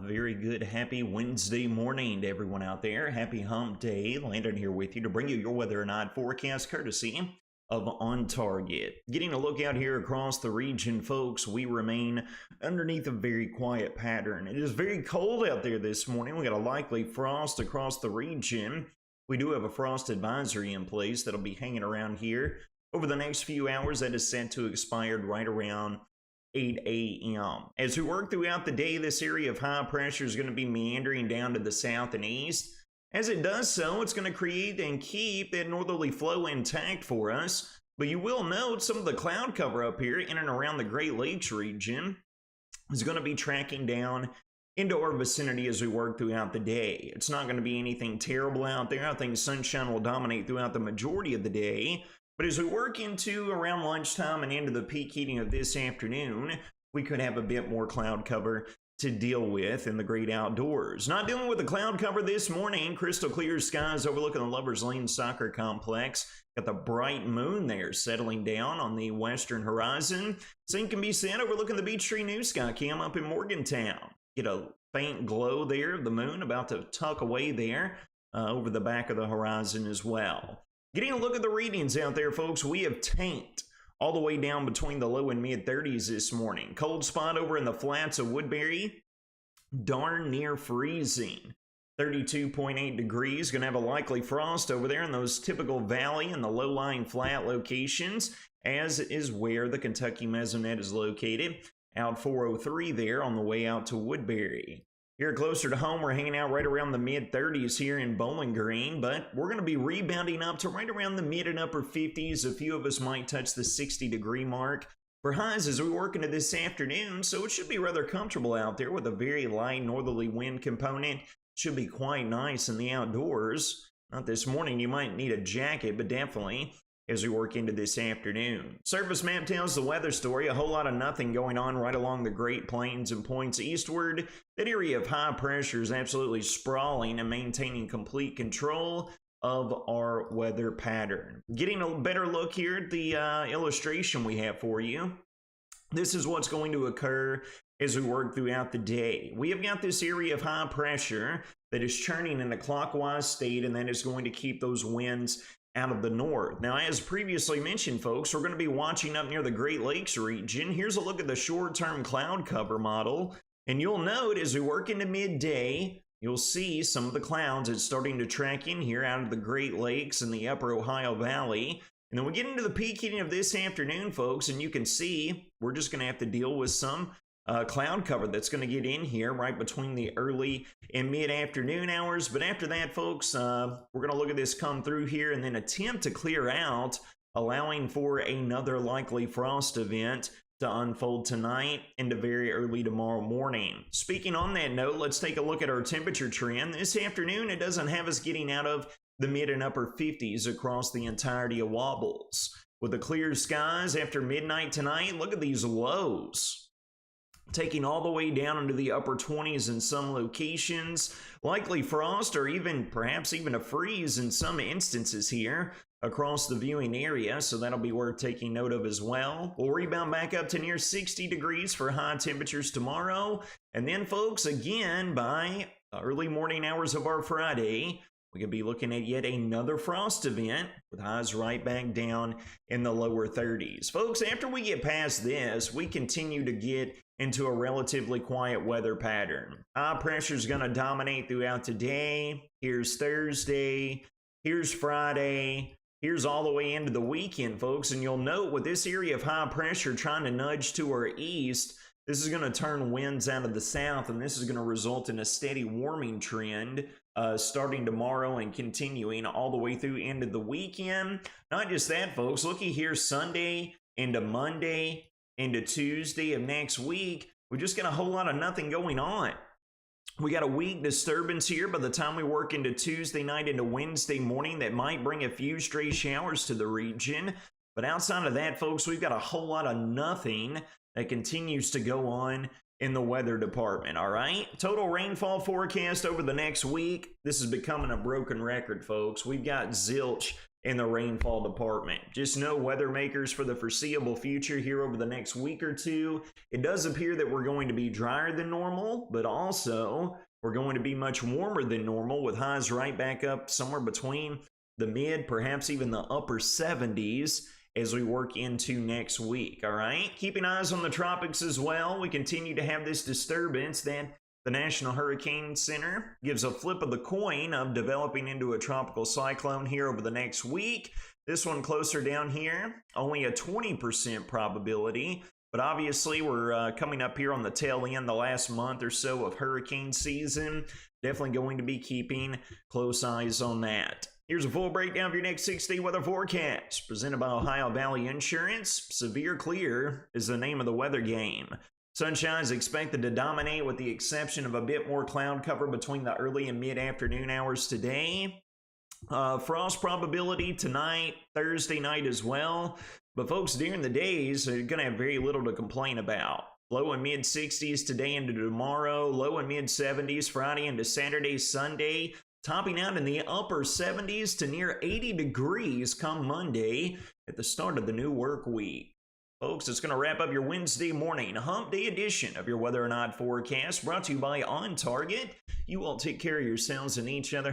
Very good. Happy Wednesday morning to everyone out there. Happy hump day. Landon here with you to bring you your weather and odd forecast courtesy of On Target. Getting a look out here across the region, folks, we remain underneath a very quiet pattern. It is very cold out there this morning. We got a likely frost across the region. We do have a frost advisory in place that'll be hanging around here over the next few hours. That is set to expire right around 8 a.m. As we work throughout the day, this area of high pressure is going to be meandering down to the south and east. As it does so, it's going to create and keep that northerly flow intact for us. But you will note some of the cloud cover up here in and around the Great Lakes region is going to be tracking down into our vicinity as we work throughout the day. It's not going to be anything terrible out there. I think sunshine will dominate throughout the majority of the day. But as we work into around lunchtime and into the peak heating of this afternoon, we could have a bit more cloud cover to deal with in the great outdoors. Not dealing with the cloud cover this morning. Crystal clear skies overlooking the Lover's Lane Soccer Complex. Got the bright moon there settling down on the western horizon. Same can be said overlooking the Beech Tree New Sky Cam up in Morgantown. Get a faint glow there of the moon about to tuck away there over the back of the horizon as well. Getting a look at the readings out there, folks, we have tanked all the way down between the low and mid 30s this morning. Cold spot over in the flats of Woodbury, darn near freezing. 32.8 degrees. Going to have a likely frost over there in those typical valley and the low-lying flat locations, as is where the Kentucky Mesonet is located. Out 403 there on the way out to Woodbury. Here closer to home, we're hanging out right around the mid-30s here in Bowling Green, but we're going to be rebounding up to right around the mid and upper 50s. A few of us might touch the 60-degree mark for highs as we work into this afternoon, so it should be rather comfortable out there with a very light northerly wind component. Should be quite nice in the outdoors. Not this morning, you might need a jacket, but definitely as we work into this afternoon. Surface map tells the weather story. A whole lot of nothing going on right along the Great Plains and points eastward. That area of high pressure is absolutely sprawling and maintaining complete control of our weather pattern. Getting a better look here at the illustration we have for you. This is what's going to occur as we work throughout the day. We have got this area of high pressure that is churning in a clockwise state, and that is going to keep those winds out of the north. Now, as previously mentioned, folks, we're going to be watching up near the Great Lakes region. Here's a look at the short-term cloud cover model. And you'll note as we work into midday, you'll see some of the clouds that's starting to track in here out of the Great Lakes and the upper Ohio Valley. And then we get into the peak heating of this afternoon, folks, and you can see we're just going to have to deal with some cloud cover that's going to get in here right between the early and mid-afternoon hours. But after that, folks, we're going to look at this come through here and then attempt to clear out, allowing for another likely frost event to unfold tonight into very early tomorrow morning. Speaking on that note, let's take a look at our temperature trend. This afternoon, it doesn't have us getting out of the mid and upper 50s across the entirety of Wobbles. With the clear skies after midnight tonight, look at these lows. Taking all the way down into the upper 20s in some locations, likely frost or even perhaps even a freeze in some instances here across the viewing area, so that'll be worth taking note of as well. We'll rebound back up to near 60 degrees for high temperatures tomorrow, and then, folks, again, by early morning hours of our Friday, we could be looking at yet another frost event with highs right back down in the lower 30s. Folks, after we get past this, we continue to get into a relatively quiet weather pattern. High pressure is going to dominate throughout today. Here's Thursday. Here's Friday. Here's all the way into the weekend, folks. And you'll note with this area of high pressure trying to nudge to our east, this is going to turn winds out of the south, and this is going to result in a steady warming trend starting tomorrow and continuing all the way through into the weekend. Not just that, folks. Looky here, Sunday into Monday into Tuesday of next week. We just got a whole lot of nothing going on. We got a weak disturbance here by the time we work into Tuesday night into Wednesday morning that might bring a few stray showers to the region. But outside of that, folks, we've got a whole lot of nothing that continues to go on in the weather department, all right? Total rainfall forecast over the next week. This is becoming a broken record, folks. We've got zilch in the rainfall department. Just know, weather makers, for the foreseeable future here over the next week or two, it does appear that we're going to be drier than normal, but also we're going to be much warmer than normal, with highs right back up somewhere between the mid, perhaps even the upper 70s as we work into next week. All right, keeping eyes on the tropics as well. We continue to have this disturbance that the National Hurricane Center gives a flip of the coin of developing into a tropical cyclone here over the next week. This one closer down here, only a 20% probability. But obviously, we're coming up here on the tail end, the last month or so of hurricane season. Definitely going to be keeping close eyes on that. Here's a full breakdown of your next 6-day weather forecast, presented by Ohio Valley Insurance. Severe clear is the name of the weather game. Sunshine is expected to dominate, with the exception of a bit more cloud cover between the early and mid-afternoon hours today. Frost probability tonight, Thursday night as well. But folks, during the days, you're going to have very little to complain about. Low and mid 60s today into tomorrow. Low and mid 70s Friday into Saturday, Sunday. Topping out in the upper 70s to near 80 degrees come Monday at the start of the new work week. Folks, it's going to wrap up your Wednesday morning hump day edition of your Weather or Not forecast, brought to you by On Target. You all take care of yourselves and each other.